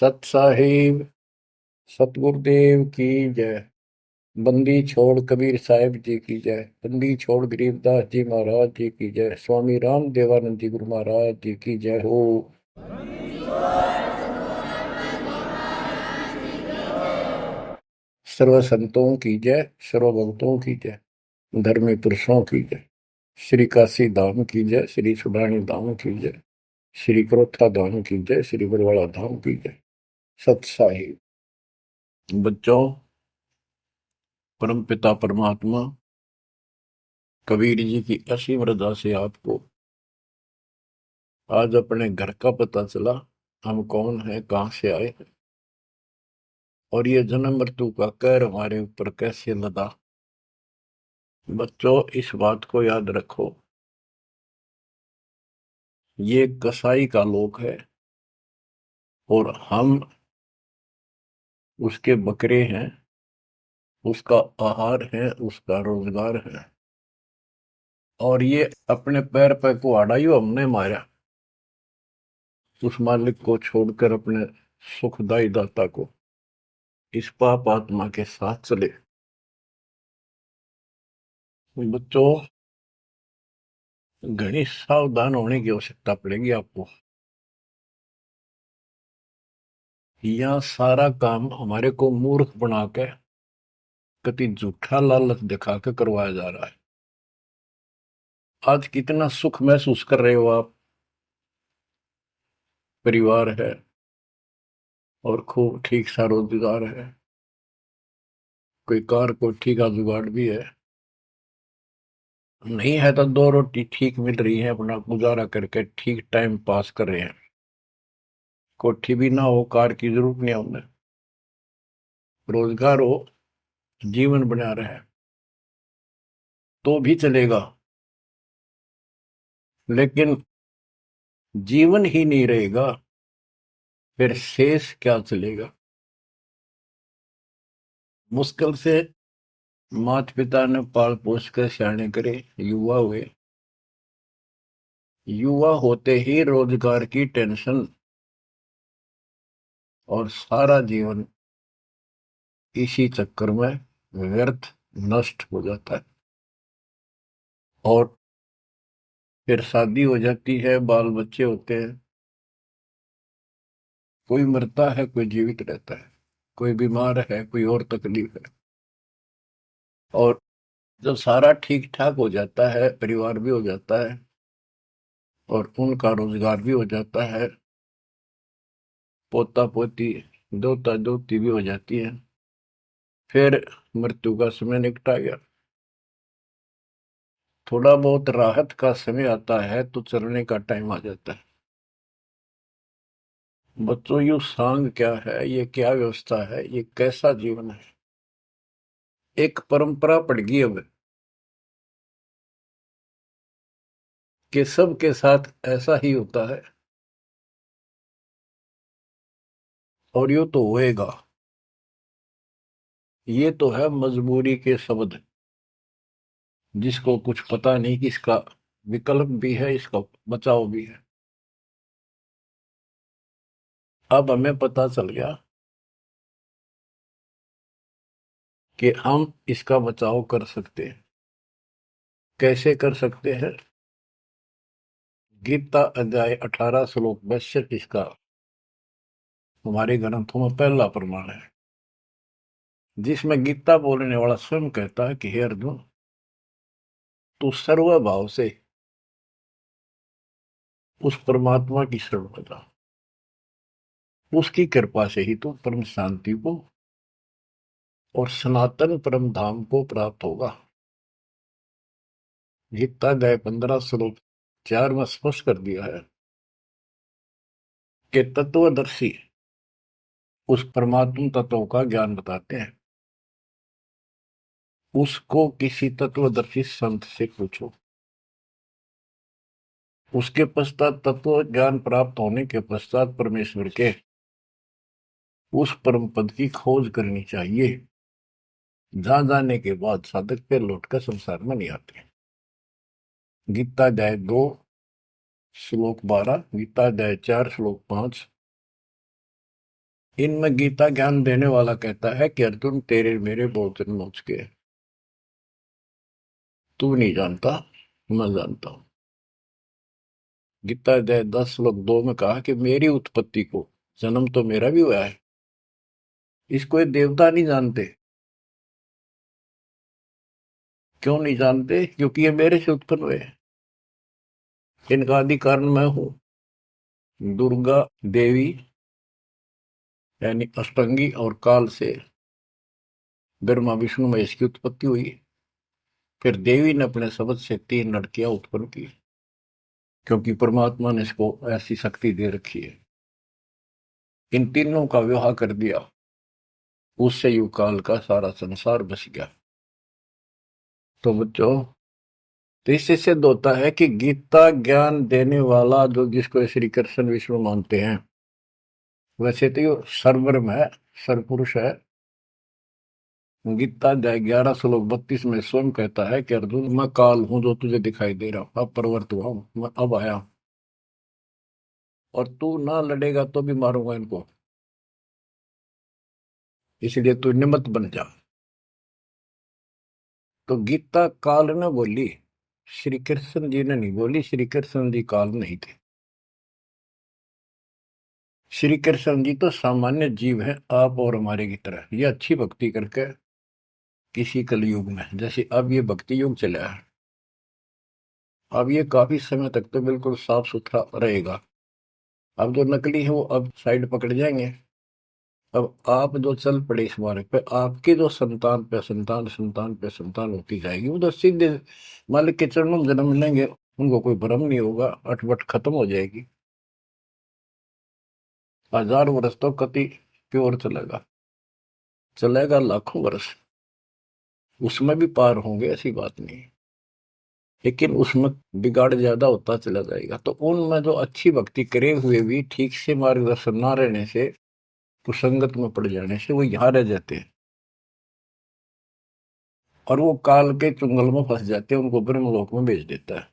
सत साहिब सतगुरुदेव की जय। बंदी छोड़ कबीर साहिब जी की जय। बंदी छोड़ गरीबदास जी महाराज जी की जय। स्वामी राम देवानंद जी गुरु महाराज जी की जय हो। सर्व संतों की जय, सर्व भक्तों की जय, धर्मी पुरुषों की जय। श्री काशी धाम की जय, श्री सुडानी धाम की जय, श्री क्रोथा धाम की जय, श्री बरवाड़ा धाम की जय। सत साहिब बच्चों, परम पिता परमात्मा कबीर जी की असीम रजा से आपको आज अपने घर का पता चला। हम कौन है, कहां से आए हैं, और ये जन्म मृत्यु का कहर हमारे ऊपर कैसे लदा। बच्चों, इस बात को याद रखो, ये कसाई का लोक है और हम उसके बकरे हैं, उसका आहार है, उसका रोजगार है। और ये अपने पैर पे कुहाड़ा हमने मारा, उस मालिक को छोड़कर अपने सुखदाई दाता को इस पाप आत्मा के साथ चले। बच्चों, घनी सावधान होने की आवश्यकता पड़ेगी आपको। यह सारा काम हमारे को मूर्ख बना के कति झूठा लालच दिखा के करवाया जा रहा है। आज कितना सुख महसूस कर रहे हो आप, परिवार है और खूब ठीक सा रोजगार है, कोई कार को ठीक जुगाड़ भी है, नहीं है तो दो रोटी ठीक मिल रही है, अपना गुजारा करके ठीक टाइम पास कर रहे हैं। कोठी भी ना हो, कार की जरूरत नहीं है उन्हें, रोजगार हो, जीवन बना रहे तो भी चलेगा। लेकिन जीवन ही नहीं रहेगा, फिर शेष क्या चलेगा। मुश्किल से माता पिता ने पाल पोस कर सियाने करे, युवा हुए, युवा होते ही रोजगार की टेंशन और सारा जीवन इसी चक्कर में व्यर्थ नष्ट हो जाता है। और फिर शादी हो जाती है, बाल बच्चे होते हैं, कोई मरता है, कोई जीवित रहता है, कोई बीमार है, कोई और तकलीफ है। और जब सारा ठीक ठाक हो जाता है, परिवार भी हो जाता है और उनका रोजगार भी हो जाता है, पोता पोती दोता दोती भी हो जाती है, फिर मृत्यु का समय निकटा गया। थोड़ा बहुत राहत का समय आता है तो चलने का टाइम आ जाता है। बच्चों, यू सांग क्या है, ये क्या व्यवस्था है, ये कैसा जीवन है। एक परंपरा पड़ गई अब कि सबके साथ ऐसा ही होता है और यो तो होएगा। ये तो है मजबूरी के शब्द, जिसको कुछ पता नहीं कि इसका विकल्प भी है, इसका बचाव भी है। अब हमें पता चल गया कि हम इसका बचाव कर सकते हैं। कैसे कर सकते हैं? गीता अध्याय 18 श्लोक 62 इसका हमारे ग्रंथों में पहला प्रमाण है, जिसमें गीता बोलने वाला स्वयं कहता है कि हे अर्जुन, तू सर्वभाव से उस परमात्मा की शरण में जा, उसकी कृपा से ही तू परम शांति को और सनातन परम धाम को प्राप्त होगा। गीता अध्याय 15 श्लोक 4 में स्पष्ट कर दिया है कि तत्वदर्शी उस परमात्म तत्व का ज्ञान बताते हैं, उसको किसी तत्वदर्शी संत से पूछो। उसके पश्चात तत्व ज्ञान प्राप्त होने के पश्चात परमेश्वर के उस परम पद की खोज करनी चाहिए, जहां जाने के बाद साधक पे लौटकर संसार में नहीं आते। गीता अध्याय 2 श्लोक 12, गीता अध्याय 4 श्लोक 5, इनमें गीता ज्ञान देने वाला कहता है कि अर्जुन तेरे मेरे बहुत जन्म हो चुके हैं, तू नहीं जानता, मैं जानता हूं। गीता अध्याय 10 श्लोक 2 में कहा कि मेरी उत्पत्ति को, जन्म तो मेरा भी हुआ है, इसको ये देवता नहीं जानते। क्यों नहीं जानते? क्योंकि ये मेरे से उत्पन्न हुए हैं। इनका आदि कारण मैं हूं। दुर्गा देवी यानी अष्टंगी और काल से ब्रह्मा विष्णु महेश की उत्पत्ति हुई। फिर देवी ने अपने शब्द से 3 लड़कियां उत्पन्न की, क्योंकि परमात्मा ने इसको ऐसी शक्ति दे रखी है। इन तीनों का विवाह कर दिया, उससे युग काल का सारा संसार बच गया। तो बच्चों, तो इससे सिद्ध होता है कि गीता ज्ञान देने वाला जो, जिसको श्री कृष्ण विष्णु मानते हैं, वैसे तो ये सर्वब्रह्म है, सर्वपुरुष है। गीता अध्याय 11 श्लोक 32 में स्वयं कहता है कि अर्जुन, मैं काल हूं जो तुझे दिखाई दे रहा हूं, अब प्रवर्त हुआ हूं, मैं अब आया हूं, और तू ना लड़ेगा तो भी मारूंगा इनको, इसलिए तू निमित्त बन जा। तो गीता काल ने बोली, श्री कृष्ण जी ने नहीं बोली। श्री कृष्ण जी काल नहीं थे। श्री कृष्ण जी तो सामान्य जीव है, आप और हमारे की तरह। ये अच्छी भक्ति करके किसी कलयुग में, जैसे अब ये भक्ति युग चला है, अब ये काफी समय तक तो बिल्कुल साफ सुथरा रहेगा। अब जो नकली है वो अब साइड पकड़ जाएंगे। अब आप जो चल पड़े इस मार्ग पे, आपकी जो संतान पे संतान संतान पे संतान होती जाएगी, वो तो सीधे मालिक के चरणों में जन्म लेंगे। उनको कोई भ्रम नहीं होगा, अटपट खत्म हो जाएगी। 1000 वर्ष तो कति प्योर चलेगा, चलेगा लाखों वर्ष, उसमें भी पार होंगे, ऐसी बात नहीं। लेकिन उसमें बिगाड़ ज्यादा होता चला जाएगा। तो उनमें जो अच्छी भक्ति करे हुए भी ठीक से मार्गदर्शन ना रहने से, कुसंगत में पड़ जाने से, वो यहाँ रह जाते हैं और वो काल के चुंगल में फंस जाते हैं, उनको ब्रह्मलोक में भेज देता है।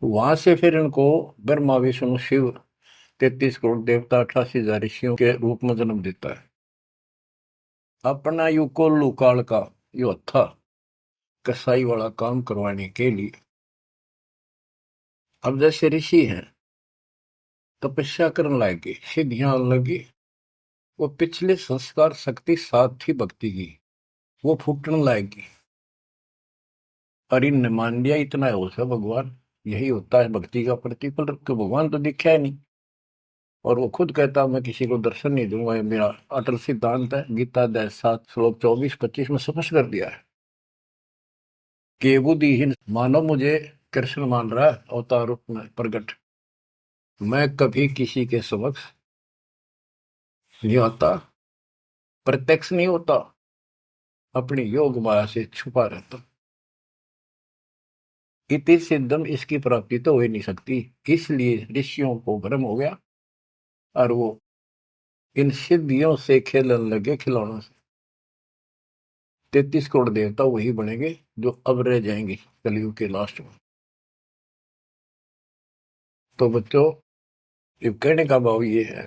वहां से फिर इनको ब्रह्मा विष्णु शिव 33 करोड़ देवता 88,000 ऋषियों के रूप में जन्म देता है। अपना युकोल्लू काल का यो था कसाई वाला काम करवाने के लिए। अब जैसे ऋषि हैं, तपस्या करने लगे, सिद्धियां लगी, वो पिछले संस्कार शक्ति साथ थी भक्ति की, वो फूटने लायकी। और इन मान लिया इतना हो सा भगवान, यही होता है भक्ति का प्रतिफल। तो भगवान तो दिखा है नहीं, और वो खुद कहता मैं किसी को दर्शन नहीं दूंगा, ये मेरा अटल सिद्धांत है। गीता अध्याय 7 श्लोक 24-25 में स्पष्ट कर दिया है कि बुद्धिहीन मानव मुझे कृष्ण मान रहा है अवतार रूप में प्रकट, मैं कभी किसी के समक्ष नहीं आता, प्रत्यक्ष नहीं होता, अपनी योग माया से छुपा रहता। इति सिद्धम, इसकी प्राप्ति तो हो ही नहीं सकती। इसलिए ऋषियों को भ्रम हो गया और वो इन सिद्धियों से खेलने लगे, खिलौनों से। 33 करोड़ देवता वही बनेंगे जो अब रह जाएंगे कलयुग के लास्ट में। तो बच्चों, ये कहने का भाव ये है,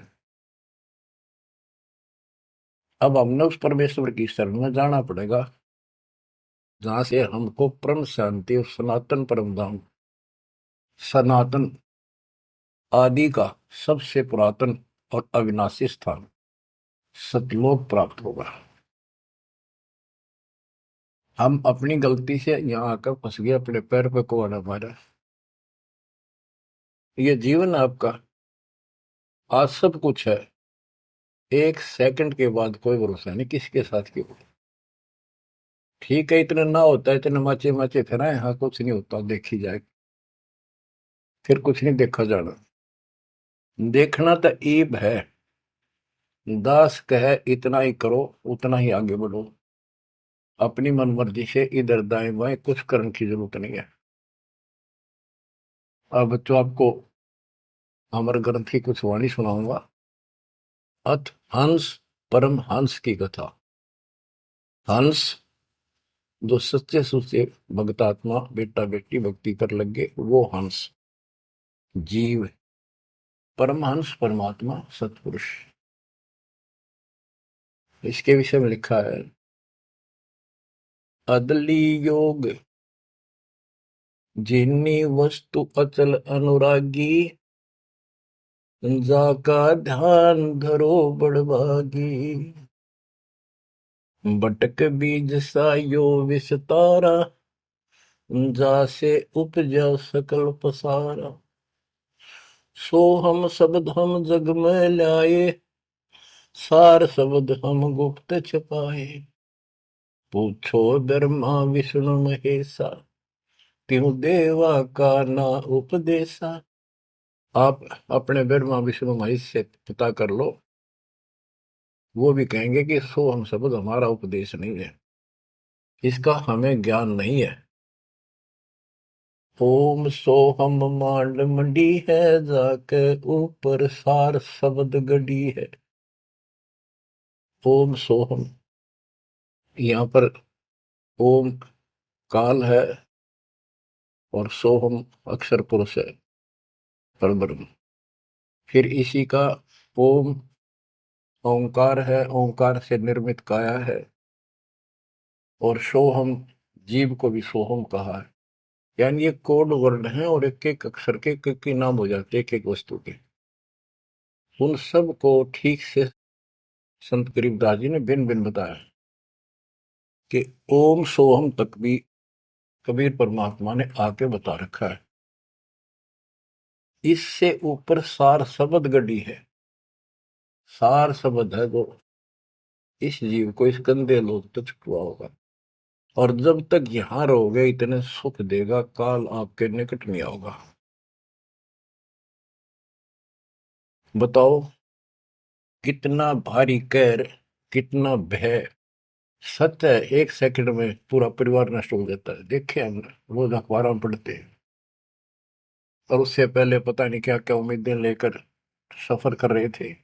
अब हमने उस परमेश्वर की शरण में जाना पड़ेगा जहां से हमको परम शांति और सनातन परम धाम, सनातन आदि का सबसे पुरातन और अविनाशी स्थान सतलोक प्राप्त होगा। हम अपनी गलती से यहाँ आकर फंस गए, अपने पैर पे कुआं मारा। ये जीवन आपका, आज सब कुछ है, 1 सेकंड के बाद कोई भरोसा नहीं किसके साथ क्यों। ठीक है, इतने ना होता है, इतने माचे माचे फिर हाँ कुछ नहीं होता, देखी जाए, फिर कुछ नहीं देखा जाना। देखना तो ईब है, दास कहे इतना ही करो, उतना ही आगे बढ़ो, अपनी मन मर्जी से इधर दाएं बाएं कुछ करने की जरूरत नहीं है। अब बच्चों, आपको अमर ग्रंथ की कुछ वाणी सुनाऊंगा। अथ हंस परम हंस की कथा। हंस जो सच्चे सुच्चे भक्तात्मा बेटा बेटी भक्ति कर लगे, वो हंस जीव परमहंस परमात्मा सतपुरुष, इसके विषय में लिखा है, अदली योग जिन्नी वस्तु अचल अनुरागी, जाका ध्यान धरो बड़भागी। बटक बीज सायो विस्तारा, जासे उपजा सकल पसारा। सो हम शब्द हम जग में लाए, सार शब्द हम गुप्त छपाए। पूछो ब्रह्मा विष्णु महेशा, त्यों देवा का ना उपदेशा। आप अपने ब्रह्मा विष्णु महेश से पता कर लो, वो भी कहेंगे कि सो हम शब्द हमारा उपदेश नहीं है, इसका हमें ज्ञान नहीं है। ओम सोहम मांड मंडी है, जाके ऊपर सार शब्द गड़ी है। ओम सोहम, यहाँ पर ओम काल है और सोहम अक्षर पुरुष है, परब्रह्म। फिर इसी का ओम ओंकार है, ओंकार से निर्मित काया है, और सोहम जीव को भी सोहम कहा है। यानी ये कोड वर्ण है और एक एक अक्षर के एक नाम हो जाते हैं, एक एक वस्तु के। उन सब को ठीक से संत गरीबदास जी ने भिन्न भिन्न बताया कि ओम सोहम तक भी कबीर परमात्मा ने आके बता रखा है। इससे ऊपर सार शब्द गढ़ी है, सार शब्द है जो इस जीव को इस गंदे लोग तक छुआ होगा, और जब तक यहां रहोगे इतने सुख देगा, काल आपके निकट नहीं आओगा। बताओ कितना भारी कहर, कितना भय। सत्य है, एक सेकंड में पूरा परिवार नष्ट हो जाता है, देखे हमने, रोज अखबारों में पढ़ते हैं। और उससे पहले पता नहीं क्या क्या उम्मीदें लेकर सफर कर रहे थे,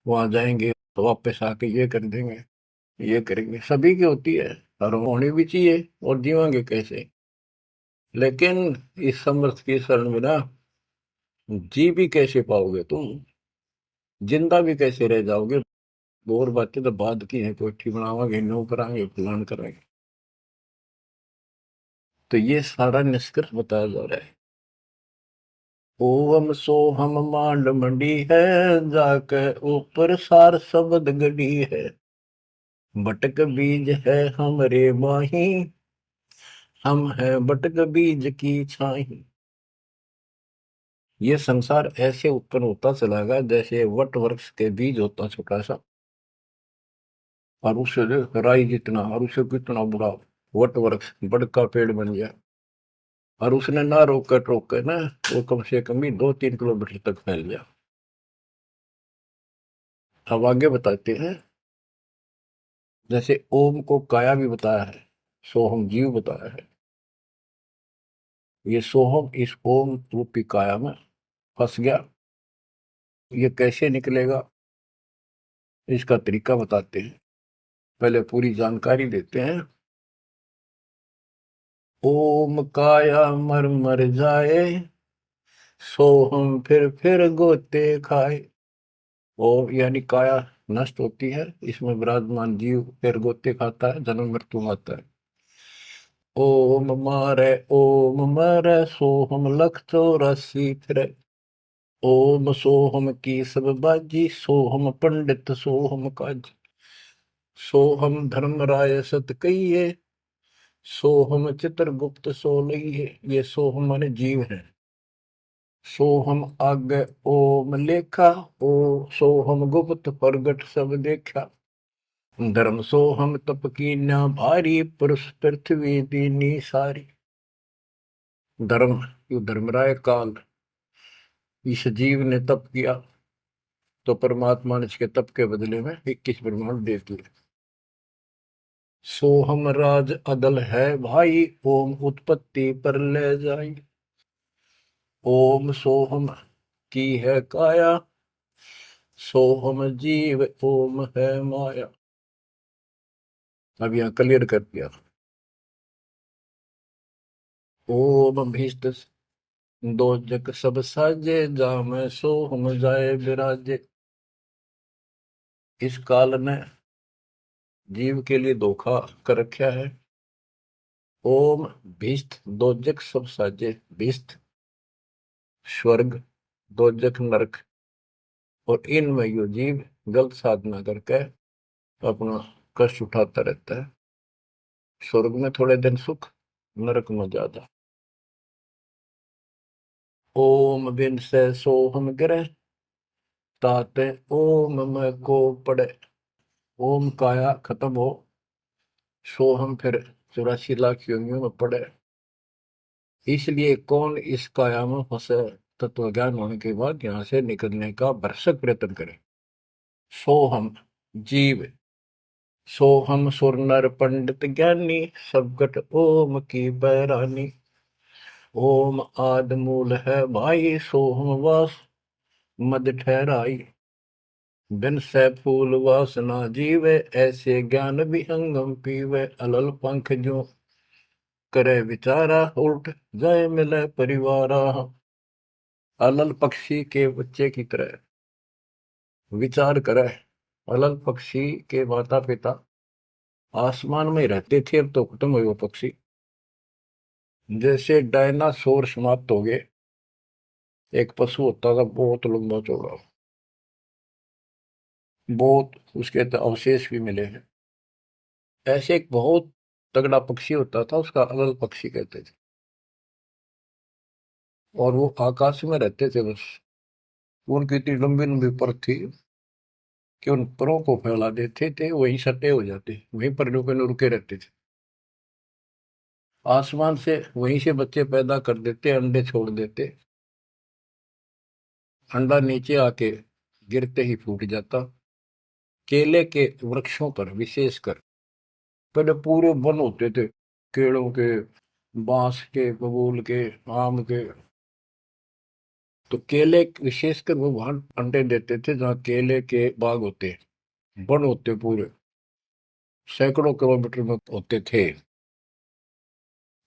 वहां जाएंगे तो वापस आके ये कर देंगे, ये करेंगे। सभी की होती है और होनी भी चाहिए, और जीवांगे कैसे। लेकिन इस समर्थ की शरण में ना जी भी कैसे पाओगे तुम, जिंदा भी कैसे रह जाओगे। और बातें तो बाद की है, कोठी बनावांगे, नो करांगे, प्लान करांगे। तो ये सारा निष्कर्ष बताया जा रहा है। ओम सोहम मांड मंडी है, जाके ऊपर सार शब्द गढ़ी है। बटक बीज है हमरे माही, हम है बटक बीज की छाही। ये संसार ऐसे उत्पन्न होता चला गया जैसे वट वृक्ष के बीज होता छोटा सा, और उससे राई जितना, और उससे कितना बड़ा वट वृक्ष बड़का पेड़ बन गया। और उसने ना रोक कर टोक कर ना, वो कम से कम भी 2-3 किलोमीटर तक फैल गया। अब आगे बताते हैं, जैसे ओम को काया भी बताया है, सोहम जीव बताया है। ये सोहम इस ओम रूपी काया में फंस गया, ये कैसे निकलेगा, इसका तरीका बताते हैं। पहले पूरी जानकारी देते हैं। ओम काया मर मर जाए, सोहम फिर गोते खाए। ओम यानी काया नष्ट होती है, इसमें विराजमान जीव फिर गोते खाता है, जन्म मृत्यु आता है। ओम मारे सोहम लख 84 फिरे। ओम सोहम की सब बाजी, सोहम पंडित सोहम काज। सोहम धर्म राय सत कहिए, सोहम चित्रगुप्त सो लइए। ये सोहम माने जीव है। सोहम आगे ओम लेखा, ओ सोहम गुप्त प्रगट सब देखा। धर्म सोहम तप की ना भारी, पुरुष पृथ्वी दीनी सारी। धर्म, यो धर्मराय काल, इस जीव ने तप किया तो परमात्मा ने इसके तप के बदले में 21 ब्रह्मांड दे दिए। सोहम राज अदल है भाई, ओम उत्पत्ति पर ले जाई। ओम सोहम की है काया, सोहम जीव ओम है माया। अब यहां क्लियर कर दिया। ओम भीष्ट दो जग सब साजे, जामे सो हम जाए विराजे। इस काल ने जीव के लिए धोखा कर रखा है। ओम भिष्ट दोजक सब साजे। भिष्ट स्वर्ग, दोजक नरक, और इनमें यो जीव गलत साधना करके अपना कष्ट उठाता रहता है। स्वर्ग में थोड़े दिन सुख, नरक में ज्यादा। ओम बिन से सोहम गिरे, ताते ओम में को पड़े। ओम काया खत्म हो, सोहम फिर 84 लाख योनियों में पड़े। इसलिए कौन इस काया में फंसे, तत्व ज्ञान होने के बाद यहां से निकलने का भरसक प्रयत्न करे। सोहम जीव, सोहम सुर नर पंडित ज्ञानी, सबगट ओम की बैरानी। ओम आद मूल है भाई, सोहम वास मद ठहराई। बिन सै फूल वासना जीवे, ऐसे ज्ञान विहंगम पीवे। अलल पंख जो करे विचारा, उल्ट जाए मिले परिवारा। अलल पक्षी के बच्चे की तरह विचार करे। अलल पक्षी के माता पिता आसमान में रहते थे, अब तो खत्म हुए वो पक्षी। जैसे डायनासोर समाप्त हो गए। एक पशु होता था बहुत लंबा चौड़ा, बहुत उसके तो अवशेष भी मिले हैं। ऐसे एक बहुत तगड़ा पक्षी होता था, उसका अलल पक्षी कहते थे। और वो आकाश में रहते थे बस। उनकी इतनी लंबी लंबी पर थी कि उन परों को फैला देते थे, वहीं सटे हो जाते, वहीं पर रुके न रुके रहते थे। आसमान से वहीं से बच्चे पैदा कर देते, अंडे छोड़ देते। अंडा नीचे आके गिरते ही फूट जाता। केले के वृक्षों पर विशेषकर पहले पूरे वन होते थे, केलों के, बांस के, बबूल के, आम के। तो केले विशेषकर वो वहां अंडे देते थे जहाँ केले के बाग होते, वन होते पूरे, सैकड़ों किलोमीटर में होते थे।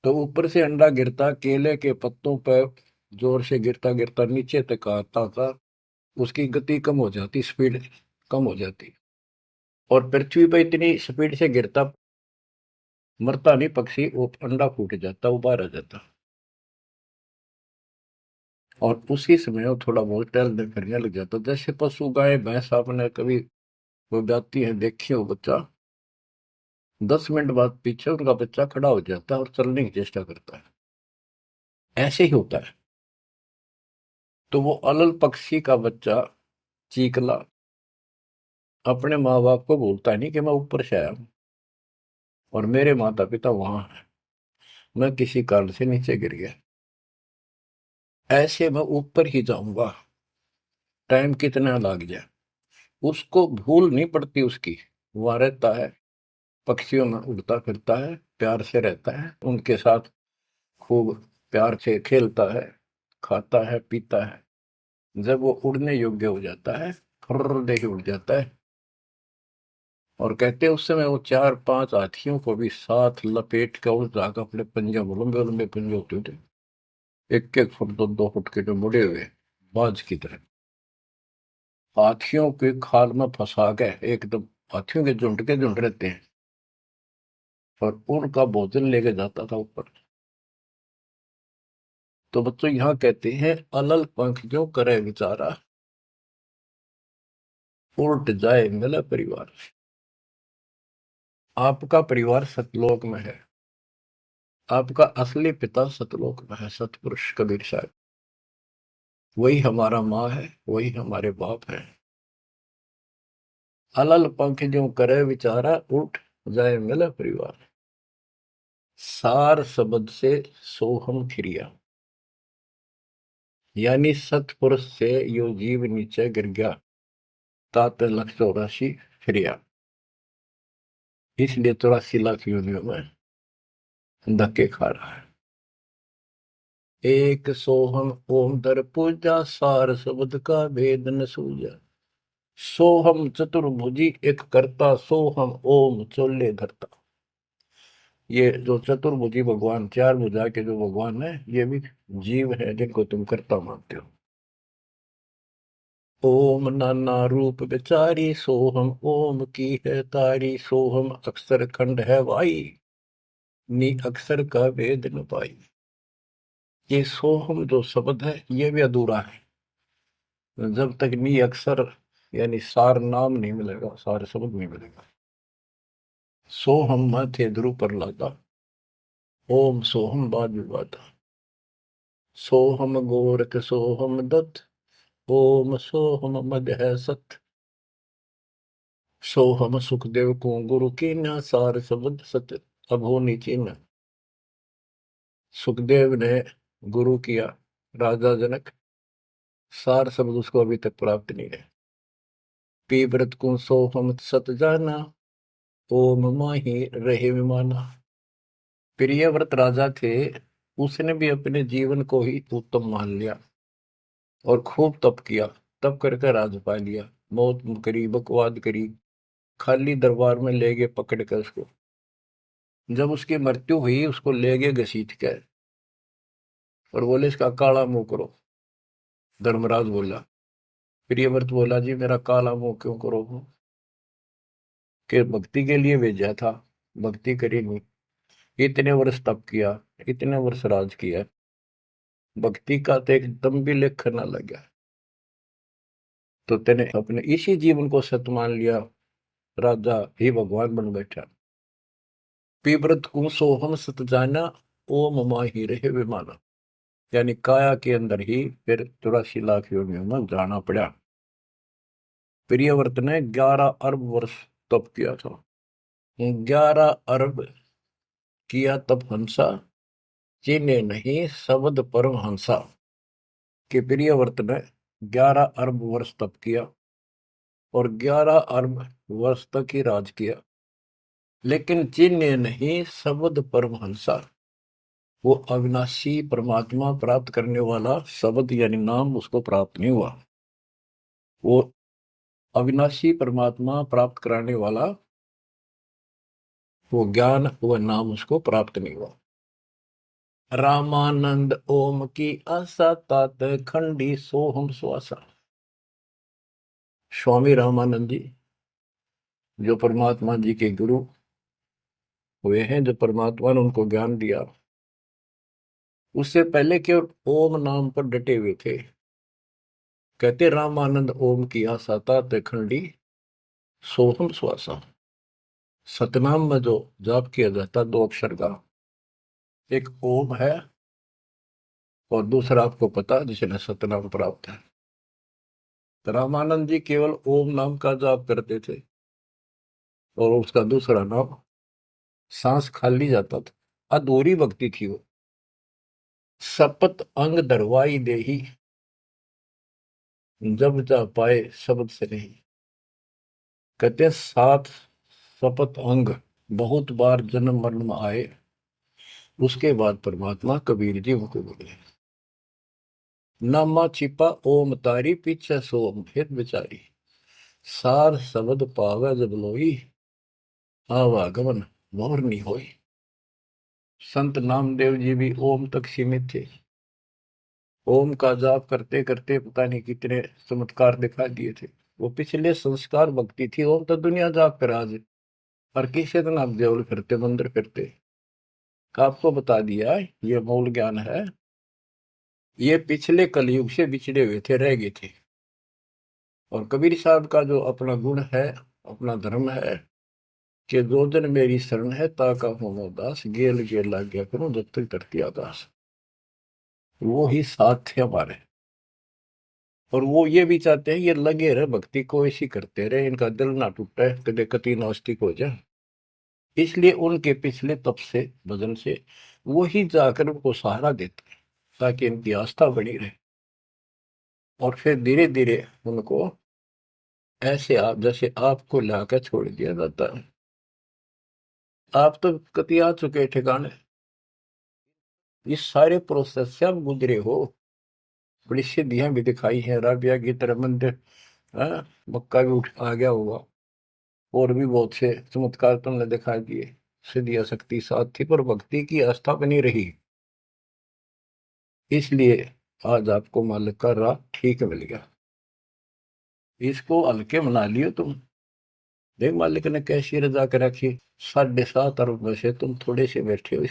तो ऊपर से अंडा गिरता, केले के पत्तों पर जोर से गिरता गिरता नीचे तक आता था। उसकी गति कम हो जाती, स्पीड कम हो जाती, और पृथ्वी पर इतनी स्पीड से गिरता, मरता नहीं पक्षी, वो अंडा फूट जाता, वो बाहर आ जाता। और उसी समय वो थोड़ा बहुत टहलने फिरने लग जाता। जैसे पशु गाय भैंस आपने कभी वो जाती है देखी हो, बच्चा 10 मिनट बाद पीछे उनका बच्चा खड़ा हो जाता है और चलने की चेष्टा करता है। ऐसे ही होता है। तो वो अलल पक्षी का बच्चा चीकला अपने माँ बाप को बोलता नहीं कि मैं ऊपर से आया हूं और मेरे माता पिता वहां हैं, मैं किसी कारण से नीचे गिर गया, ऐसे मैं ऊपर ही जाऊंगा, टाइम कितना लग जाए। उसको भूल नहीं पड़ती उसकी, वहां रहता है, पक्षियों में उड़ता फिरता है, प्यार से रहता है उनके साथ, खूब प्यार से खेलता है, खाता है, पीता है। जब वो उड़ने योग्य हो जाता है, फर्र दे के उड़ जाता है। और कहते हैं उस समय वो 4-5 हाथियों को भी साथ लपेट कर उस जाकर अपने पंजे में, लंबे लंबे पंजे होते थे, 1-1 फुट 2-2 फुट के, जो मुड़े हुए बाज की तरह, हाथियों के खाल में फंसा के एकदम, हाथियों के झुंड रहते हैं, और उनका भोजन लेके जाता था ऊपर। तो बच्चों यहाँ कहते हैं अलल पंख जो करे विचारा, उल्ट जाए मिला परिवार। आपका परिवार सतलोक में है, आपका असली पिता सतलोक में है, सतपुरुष कबीर साहब। वही हमारा माँ है, वही हमारे बाप है। अलल पंख जो करे विचारा, उठ जाए मिला परिवार। सार शब्द से सोहम फिरिया, यानी सतपुरुष से यो जीव नीचे गिर गया, तात 184 फिरिया। इसलिए 84 लाख योनियों में धक्के खा रहा है। एक सोहम ओम दर पूजा, सार शब्द का भेद न सूझा। सोहम चतुर्भुजी एक करता, सोहम ओम चोले धरता। ये जो चतुर्भुजी भगवान, चार भुजा के जो भगवान है, ये भी जीव है जिनको तुम कर्ता मानते हो। ओम नाना रूप विचारी सोहम, ओम की है तारी सोहम, अक्षर खंड है वाई, नी अक्षर का वेद न पाई। ये सोहम जो शब्द है ये भी अधूरा है, जब तक नी अक्षर यानी सार नाम नहीं मिलेगा, सार शब्द नहीं मिलेगा। सोहम माथे ध्रुव पर लादा, ओम सोहम बाद विवादा, सोहम गोरख सोहम दत्त, ओम सोहम मद है सत, सोहम सुखदेव को गुरु की न, सार शब्द सत्य अभो नीचीन। सुखदेव ने गुरु किया राजा जनक, सार शब्द उसको अभी तक प्राप्त नहीं है। पी व्रत को सोहम सत जाना, ओम माही रहे विमाना। प्रियव्रत राजा थे, उसने भी अपने जीवन को ही उत्तम मान लिया और खूब तप किया। तप करके राज पा लिया, मौत करी, बकवाद करी, खाली दरबार में ले गए पकड़ कर उसको। जब उसकी मृत्यु हुई उसको ले गए घसीट कर और बोले इसका काला मुंह करो। धर्मराज बोला, प्रियव्रत बोला जी मेरा काला मुंह क्यों करो, कि भक्ति के लिए भेजा था, भक्ति करी नहीं, इतने वर्ष तप किया, इतने वर्ष राज किया, भक्ति का तो एकदम भी लेख न लगा, तो तेने अपने इसी जीवन को सत्य मान लिया, राजा ही भगवान बन बैठा। पीव्रत को सोहम सत जाना, ओम माही रहे विमाना। यानी काया के अंदर ही फिर 84 लाख योनियों में जाना पड़ा। प्रियव्रत ने 11 अरब वर्ष तप किया था। 11 अरब किया तप हंसा, चीने नहीं शब्द परम हंसा। कि प्रियव्रत ने 11 अरब वर्ष तप किया और 11 अरब वर्ष तक ही राज किया, लेकिन चीने नहीं शब्द परम हंसा। वो अविनाशी परमात्मा प्राप्त करने वाला शब्द यानी नाम उसको प्राप्त नहीं हुआ। वो अविनाशी परमात्मा प्राप्त कराने वाला वो ज्ञान, वो नाम उसको प्राप्त नहीं हुआ। रामानंद ओम की आशा, तात खंडी सोहम श्वासा। स्वामी रामानंद जी जो परमात्मा जी के गुरु हुए हैं, जो परमात्मा ने उनको ज्ञान दिया, उससे पहले केवल ओम नाम पर डटे हुए थे। कहते रामानंद ओम की आशा, तात खंडी सोहम श्वासा। सतनाम में जो जाप किया जाता 2 अक्षर का, एक ओम है और दूसरा आपको पता जिसने सतनाम प्राप्त है। तो रामानंद जी केवल ओम नाम का जाप करते थे और उसका दूसरा नाम, सांस खाली जाता था, अधूरी भक्ति थी वो। सपत अंग दरवाई देही, जब जा पाए शब्द से नहीं। कहते 7 सपत अंग बहुत बार जन्म मरण में आए, उसके बाद परमात्मा कबीर जी उनको बोले, नामा छिपा ओम तारी, पीछे सोम फिर बिचारी। सार शब्द पावे जब लोई, आवागमन मोर नहीं होई। संत नामदेव जी भी ओम तक सीमित थे। ओम का जाप करते करते पता नहीं कितने चमत्कार दिखा दिए थे। वो पिछले संस्कार भक्ति थी। ओम तो दुनिया जाप कर आज, और किसी दिन आप देवल फिरते मंदिर फिरते। आपको बता दिया ये मूल ज्ञान है। ये पिछले कलयुग से बिछड़े हुए थे, रह गए थे। और कबीर साहब का जो अपना गुण है, अपना धर्म है कि दो दिन मेरी शरण है, ताका हो दास, गेल गेल लाग गया करूं जब तक धरती आकाश। वो ही साथ थे हमारे। और वो ये भी चाहते हैं ये लगे रहे भक्ति को, ऐसी करते रहे, इनका दिल ना टूटे, कदे कति नास्तिक हो जाए। इसलिए उनके पिछले तप से, भजन से वो ही जाकर उनको सहारा देते हैं ताकि इनकी आस्था बनी रहे। और फिर धीरे धीरे उनको ऐसे आप जैसे आपको लाकर छोड़ दिया जाता है। आप तो कति आ चुके ठिकाने, इस सारे प्रोसेस से आप गुजरे हो। बड़ी सिद्धियां भी दिखाई हैं, राबिया की तरह मंदिर, मक्का भी उठ आ गया होगा, और भी बहुत से चमत्कार तुमने दिखा दिए। सिद्धि शक्ति साथ थी पर भक्ति की आस्था बनी रही, इसलिए आज आपको मालिक का राह ठीक मिल गया। इसको हल्के मना लियो तुम। देख मालिक ने कैसी रजा कर रखी, 7.5 अरब में से तुम थोड़े से बैठे हो,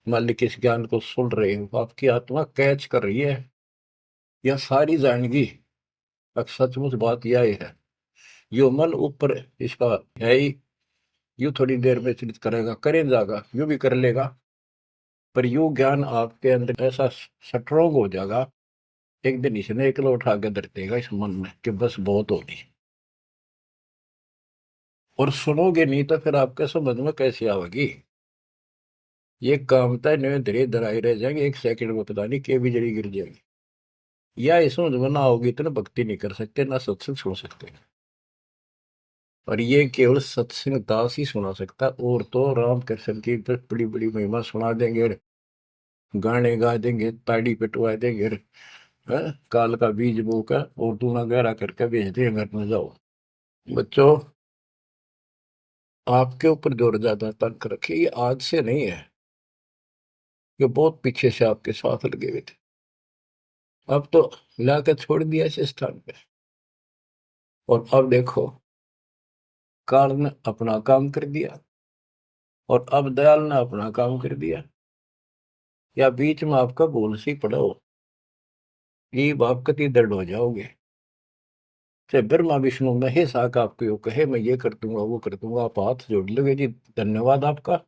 मालिक इस ज्ञान को सुन रहे हो, आपकी आत्मा कैच कर रही है, यह सारी जानेगी। अब सचमुच बात यह है, यो मन ऊपर इसका है ही, यू थोड़ी देर में चिंतित करेगा, करे जाएगा, यू भी कर लेगा, पर यू ज्ञान आपके अंदर ऐसा स्ट्रोंग हो जाएगा, एक दिन इसने एकला उठा के धर देगा इस मन में कि बस बहुत होगी। और सुनोगे नहीं तो फिर आपके समझ में कैसे आवेगी। ये कामता नहीं धीरे धराई रह जाएंगे, एक सेकंड में पता नहीं के भी जड़ी गिर जाएगी। या इस समझ में ना होगी तो ना भक्ति नहीं कर सकते, ना सत्संग सुन सकते। और ये केवल सत्संग दास ही सुना सकता, और तो राम कृष्ण की बड़ी बड़ी महिमा सुना देंगे, गाने गा देंगे, ताड़ी पिटवा देंगे, काल का बीज बो का और दूना गहरा करके भेज देंगे घर में, जाओ। बच्चों, आपके ऊपर जोर ज्यादा तंक रखिए, ये आज से नहीं है, ये बहुत पीछे से आपके साथ लगे हुए थे, अब तो लाकर छोड़ दिया इस स्थान पे। और अब देखो, काल ने अपना काम कर दिया और अब दयाल ने अपना काम कर दिया, या बीच में आपका भूल सी पड़ा हो, ये आप कति दर्द हो जाओगे। चाहे ब्रह्मा विष्णु महेश आका आपको यो कहे मैं ये कर दूंगा वो कर दूंगा, आप हाथ जोड़ लोगे जी धन्यवाद आपका,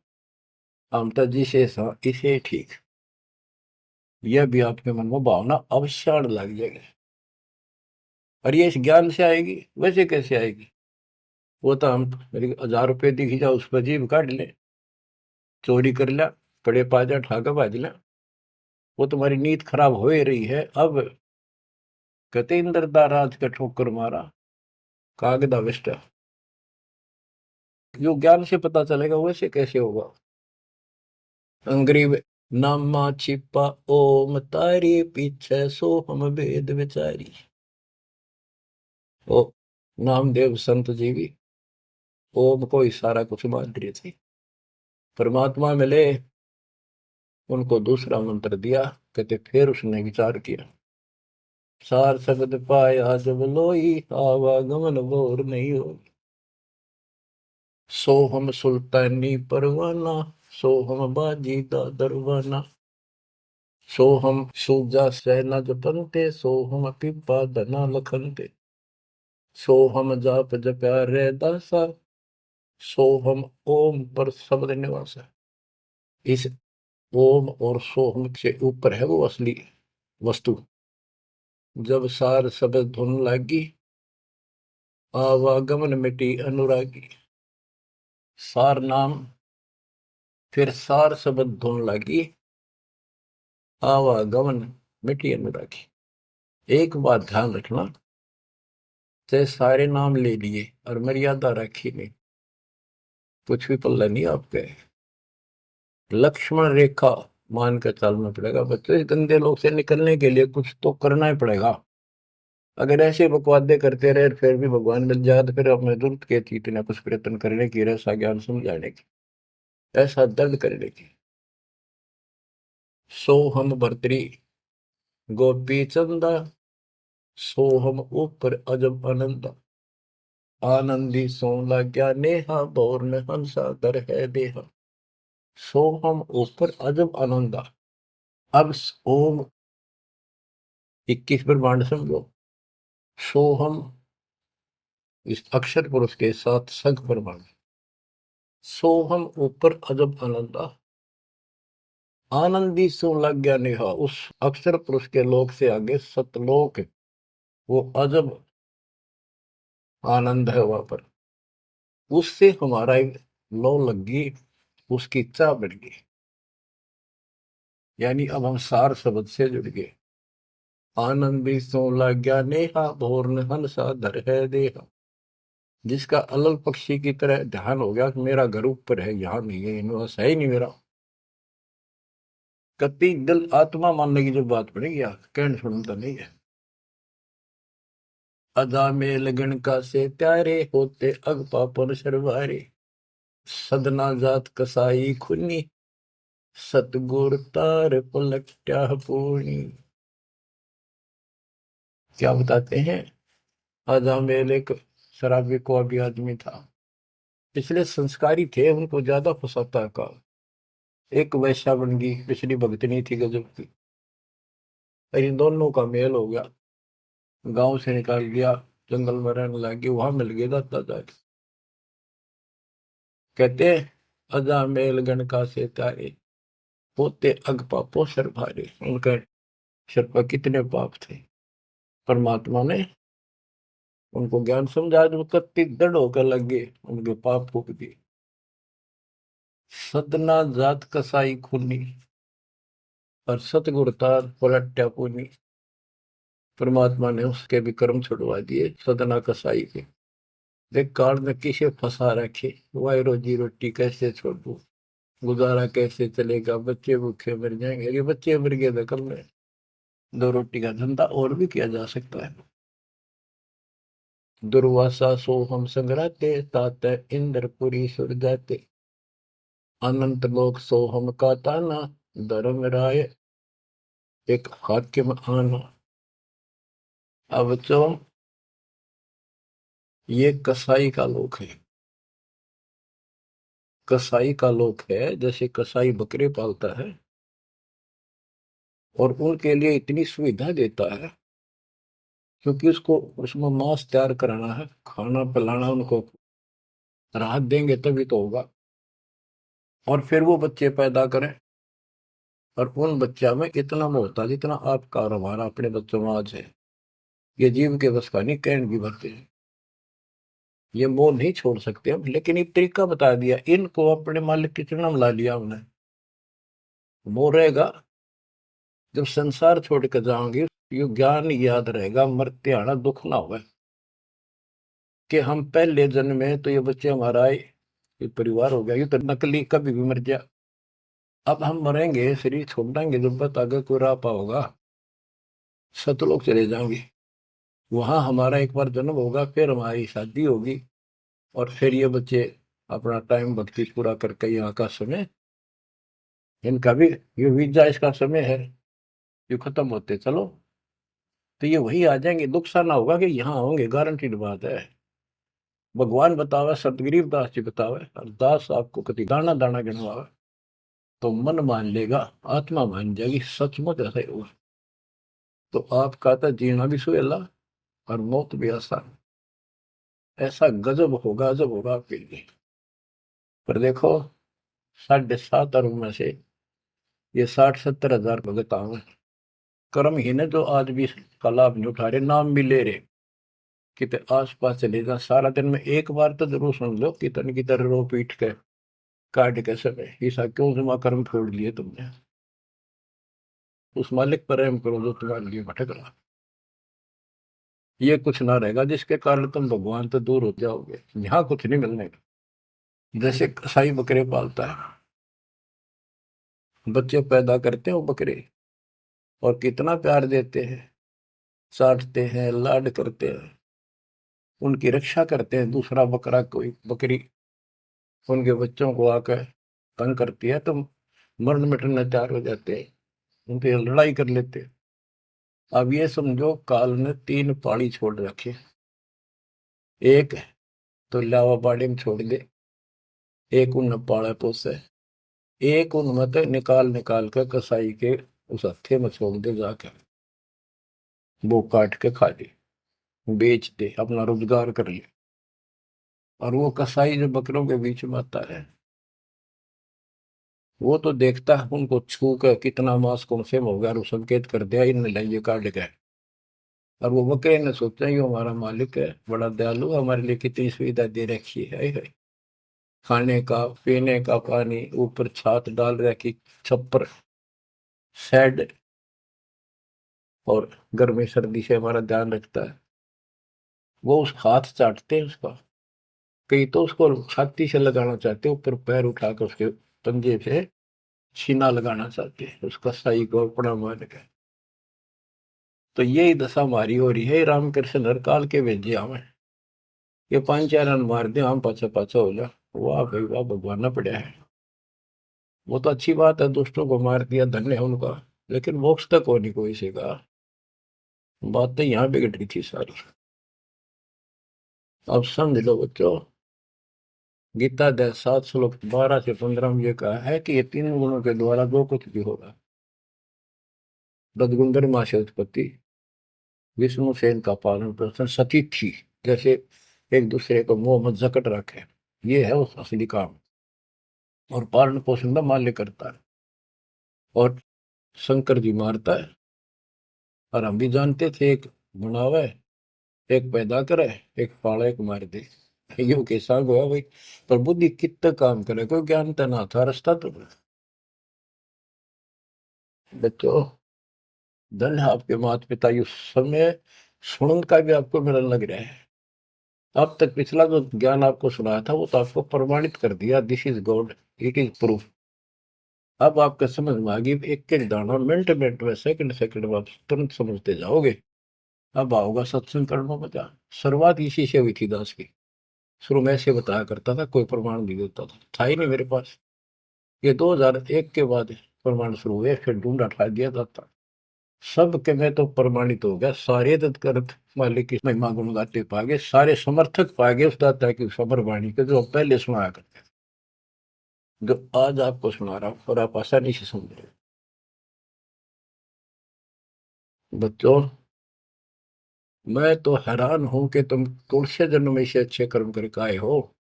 ममता जी से इसे ठीक, यह भी आपके मन में भावना अवश्य आने लग जाएगी। और ये इस ज्ञान से आएगी, वैसे कैसे आएगी? वो तो हम मेरी 1000 रुपये दिखी जाओ उस पर जीभ काट ले, चोरी कर लिया, कड़े पाजा ठाका बाज लिया, वो तुम्हारी नीयत खराब हो ही रही है। अब कहते इंद्रदा राज का ठोकर मारा कागदा विष्टा, जो ज्ञान से पता चलेगा वैसे कैसे होगा। अंग्रेज नामा छिपा ओम तारी पीछे सो हम वेद विचारी। ओ नामदेव संत जी भी ओम को ही सारा कुछ मान रहे थे, परमात्मा मिले, उनको दूसरा मंत्र दिया, कहते फिर उसने विचार किया, सार शब्द पाया जब लोई, आवागमन बोर नहीं हो। सो हम सुल्तानी परवाना, सो हम बाजी दा दरवाना, सो हम सूजा सैना जपनते, सो हम पिपा धना लखनते, सो हम जाप जप्या रे दासा, सो हम ओम पर शब्द निवासा। इस ओम और सोहम से ऊपर है वो असली वस्तु। जब सार शब्द धुन लागी, आवागमन मिटी अनुरागी। सार नाम, फिर सार शब्द धुन लागी, आवागमन मिटी अनुरागी। एक बात ध्यान रखना, चाहे सारे नाम ले लिए और मर्यादा रखी नहीं, कुछ भी पल्ला नहीं आपके। लक्ष्मण रेखा मान कर चलना पड़ेगा बच्चों, इस गंदे लोग से निकलने के लिए कुछ तो करना ही पड़ेगा। अगर ऐसे बकवादे करते रहे फिर भी भगवान मिल जाए तो फिर हमें जरूरत क्या थी इतना कुछ प्रयत्न करने की, ऐसा ज्ञान समझाने की, ऐसा दर्द करने की। सो हम भर्तरी गोपी चंदा, सो हम ऊपर अजब आनंदा, आनंदी सो लाग्या नेहा, बोर में हंसा दर है देहा। सो हम ऊपर अजब आनंदा। अब ओम 21 ब्रह्मांड समझो, सो हम इस अक्षर पुरुष के साथ संख ब्रह्मांड, सो हम ऊपर अजब आनंदा, आनंदी सो लग गया नेहा, उस अक्षर पुरुष के लोक से आगे सतलोक, वो अजब आनंद है वहां पर, उससे हमारा एक लो लग गई, उसकी चाह बढ़ गई, यानी अब हम सार शब्द से जुड़ गए। आनंदी सो लग गया नेहा, भोर हंसा धर है देहा। जिसका अलल पक्षी की तरह ध्यान हो गया कि मेरा घर ऊपर है, यहाँ नहीं है, यूनिवर्स है ही नहीं मेरा, कति दिल आत्मा मानने की जो बात पड़ेगी यार, कहने सुनता नहीं है। अदा में लगन का से प्यारे होते अग पापन शर्वारे, सदना जात कसाई खुनी, सतगुर तार पलट्या पूर्णी। क्या बताते हैं, अजामेल एक शराबी को अभी आदमी था, पिछले संस्कारी थे, उनको ज्यादा फसाता का। एक वैश्या बन गई, पिछली भगतनी थी गजब की। और इन दोनों का मेल हो गया, गांव से निकाल दिया, जंगल में रहने लगे, वहां मिल गए दाता जाके। कहते अजामेल गण का से तारे, होते अग पापो सर भारे। उनका सिर पर कितने पाप थे, परमात्मा ने उनको ज्ञान समझा, जो कत्ती दृढ़ होकर लग गए, उनके पाप फूक दिए। सदना जात कसाई खूनी, और सतगुर तार पलट्या पूनी। परमात्मा ने उसके भी कर्म छुड़वा दिए, सदना कसाई के। देख काल में किसे फंसा रखे, वाई रोजी रोटी कैसे छोड़ू, गुजारा कैसे चलेगा, बच्चे भूखे मर जाएंगे। ये बच्चे मर गए तो कल में दो रोटी का धंधा और भी किया जा सकता है। दुर्वासा सो हम संग्राते, तात इंद्रपुरी सुर जाते। अनंत लोक सो हम का ताना, धर्म राय एक हाकिम आना। अब तो ये कसाई का लोक है, कसाई का लोक है। जैसे कसाई बकरे पालता है और उनके लिए इतनी सुविधा देता है, क्योंकि उसको उसमें मांस तैयार कराना है, खाना पिलाना, उनको राहत देंगे तभी तो होगा। और फिर वो बच्चे पैदा करें, और उन बच्चा में इतना मोहता जितना आपका और हमारा अपने बच्चों में आज है, ये जीव के बस का नहीं, कैंड भी भरते हैं। ये मोह नहीं छोड़ सकते हम, लेकिन एक तरीका बता दिया, इनको अपने मालिक की चरणों में ला लिया हमने। मोह रहेगा, जब संसार छोड़ कर जाओगे, ये ज्ञान याद रहेगा, मरते आना दुख ना होगा, कि हम पहले जन्म में तो ये बच्चे हमारा आए, ये परिवार हो गया, ये तो नकली, कभी भी मर जा। अब हम मरेंगे, शरीर छोड़ देंगे, जब तक आगे कोई राह पाओगा, सतलोक चले जाएंगे। वहां हमारा एक बार जन्म होगा, फिर हमारी शादी होगी, और फिर ये बच्चे अपना टाइम भक्ति पूरा करके यहाँ का समय, इनका भी ये वीजा इसका समय है, ये खत्म होते चलो, तो ये वही आ जाएंगे। दुख सा ना होगा कि यहाँ होंगे, गारंटीड बात है। भगवान बतावे, सतगरीब दास जी बतावे, और दास आपको कति दाना दाना गिनवावे, तो मन मान लेगा, आत्मा मान जाएगी, सचमुच ऐसा ही होगा। तो आपका तो जीना भी सुहेला और मौत भी आसान। ऐसा गजब होगा, अजब होगा आपके लिए। पर देखो, 7.5 अरब में से ये 60-70 हजार भगत आवे, कर्महीन है जो आज भी इसका लाभ नहीं उठा रहे, नाम भी ले रहे। कितने आस पास चले जा, सारा दिन में एक बार तो जरूर सुन लो, कितन की तरह रो पीट के काट के समय, ऐसा क्यों जमा कर्म छोड़ लिए तुमने। उस मालिक पर रहम करो जो तुम्हारे लिए भटक रहा। ये कुछ ना रहेगा जिसके कारण तुम भगवान से दूर हो जाओगे, यहाँ कुछ नहीं मिलने का। जैसे कसाई बकरे पालता है, बच्चे पैदा करते हैं वो बकरे, और कितना प्यार देते हैं, चाटते हैं, लाड करते हैं, उनकी रक्षा करते हैं। दूसरा बकरा कोई बकरी उनके बच्चों को आकर तंग करती है तो मरण मिटने तैयार हो जाते हैं, उनसे लड़ाई कर लेते हैं। अब ये समझो, काल ने 3 पाड़ी छोड़ रखे, एक तो लावा बाड़ी में छोड़ दे, एक उन पाड़ा पोसे, एक उन मत निकाल निकाल कर कसाई के उस हत्थे में छोड़ दे जाकर, वो काट के खा ले, बेच दे, अपना रोजगार कर ले। और वो कसाई जो बकरों के बीच में आता है, वो तो देखता है उनको छू कर कितना मांस कौन से हो गया, और वो संकेत कर दिया इन लाइए काट गए। और वो बकरे ने सोचा ये हमारा मालिक है, बड़ा दयालु, हमारे लिए कितनी सुविधा दे रखी है, खाने का पीने का पानी, ऊपर छात डाल रखी, छप्पर, शेड, और गर्मी सर्दी से हमारा ध्यान रखता है। वो उस हाथ चाटते हैं उसका, कई तो उसको छाती से लगाना चाहते, ऊपर पैर उठाकर उसके पंजे से छीना लगाना चाहते हैं, उसका सही को अपना मान के। तो यही दशा हमारी हो रही है, रामकृष्ण हर काल के भेजे हमें, ये 5 4 रन मार दे, हम पाछा पाछा हो जा। वाह भाई वाह, भगवान ना पड़ा है। वो तो अच्छी बात है, दुष्टों को मार दिया, धन्य है उनका। लेकिन मोक्ष तक हो नहीं कोई से का। बात तो यहाँ बिगड़ रही थी सारी। अब समझ लो बच्चों, गीता अध्याय 7 श्लोक 12 से 15 में ये कहा है कि ये तीन गुणों के द्वारा जो कुछ भी होगा, रजगुंदर माँ से उत्पत्ति, विष्णु से इनका पालन पोषण, सती थी, जैसे एक दूसरे को मुंह में जकट रखे, ये है उस असली काम। और पालन पोषण का माल्य करता है, और शंकर जी मारता है। और हम भी जानते थे, एक बनावे, एक पैदा करे, एक पाले, एक मार दे। यो कैसा हुआ भाई। पर बुद्धि कितना काम करे, कोई ज्ञान तो ना था, रास्ता तो बच्चों, धन है आपके माता पिता, ये समय सुनन का भी आपको मिलने लग रहा है। अब तक पिछला जो ज्ञान आपको सुनाया था वो तो आपको प्रमाणित कर दिया, this is God, it is proof. अब आपके समझ में आ गई, एक एक दाना मिनट मिनट में, सेकंड सेकंड में आप तुरंत समझते जाओगे। अब आओगा सत्संग करना मजा। शुरुआत इसी से हुई थी दास की। शुरू में ऐसे बताया करता था, कोई प्रमाण नहीं देता था ही नहीं मेरे पास। ये 2001 के बाद प्रमाण शुरू हुए, फिर ढूंढा ठा दिया जाता। सब के में तो प्रमाणित हो गया, सारे तत्कर्त मालिक की महिमा गुण गाते पागे, सारे समर्थक पागे उस दाता की सबर वाणी के, जो पहले सुनाया करते थे, जो आज आपको सुना रहा हूं, और आप आसानी से समझ रहे हो। बच्चों, मैं तो हैरान हूं कि तुम तुलसी जन्म में से अच्छे कर्म करके आए हो,